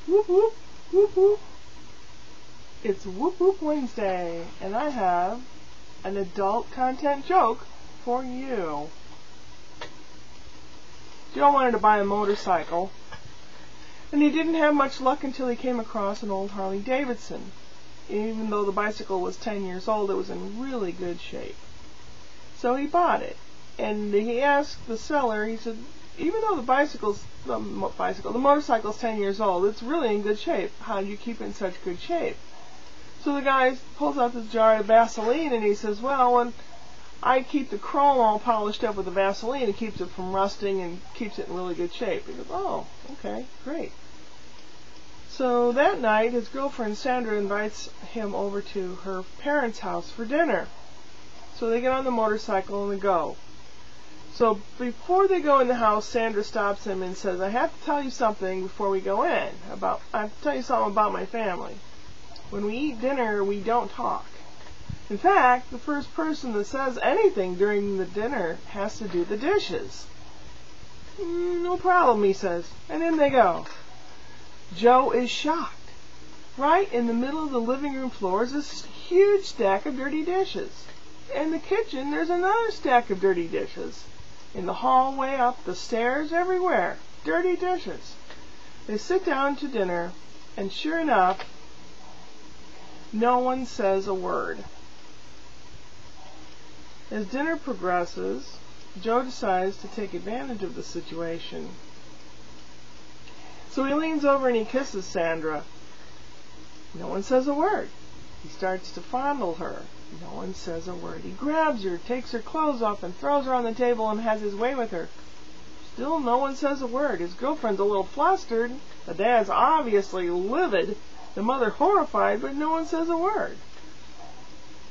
Whoop whoop, whoop whoop. It's Whoop Whoop Wednesday, and I have an adult content joke for you. Joe wanted to buy a motorcycle, and he didn't have much luck until he came across an old Harley Davidson. Even though the bicycle was 10 years old, it was in really good shape. So he bought it, and he asked the seller, he said, even though the motorcycle's 10 years old, it's really in good shape. How do you keep it in such good shape? So the guy pulls out this jar of Vaseline, and he says, well, when I keep the chrome all polished up with the Vaseline, it keeps it from rusting and keeps it in really good shape. He goes, oh, okay, great. So that night, his girlfriend Sandra invites him over to her parents' house for dinner. So they get on the motorcycle and they go. So before they go in the house, Sandra stops him and says, I have to tell you something before we go in. I have to tell you something about my family. When we eat dinner, we don't talk. In fact, the first person that says anything during the dinner has to do the dishes. No problem, he says. And in they go. Joe is shocked. Right in the middle of the living room floor is this huge stack of dirty dishes. In the kitchen, there's another stack of dirty dishes. In the hallway, up the stairs, everywhere. Dirty dishes. They sit down to dinner, and sure enough, no one says a word. As dinner progresses, Joe decides to take advantage of the situation. So he leans over and he kisses Sandra. No one says a word. He starts to fondle her. No one says a word. He grabs her, takes her clothes off, and throws her on the table and has his way with her. Still no one says a word. His girlfriend's a little flustered. The dad's obviously livid. The mother horrified, but no one says a word.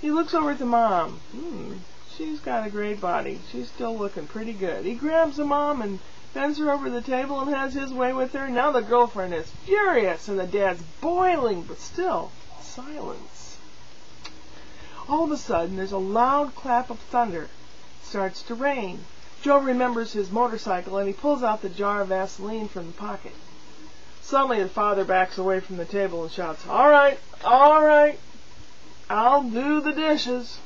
He looks over at the mom. She's got a great body. She's still looking pretty good. He grabs the mom and bends her over the table and has his way with her. Now the girlfriend is furious and the dad's boiling, but still, silence. All of a sudden, there's a loud clap of thunder. It starts to rain. Joe remembers his motorcycle and he pulls out the jar of Vaseline from the pocket. Suddenly the father backs away from the table and shouts, all right, I'll do the dishes.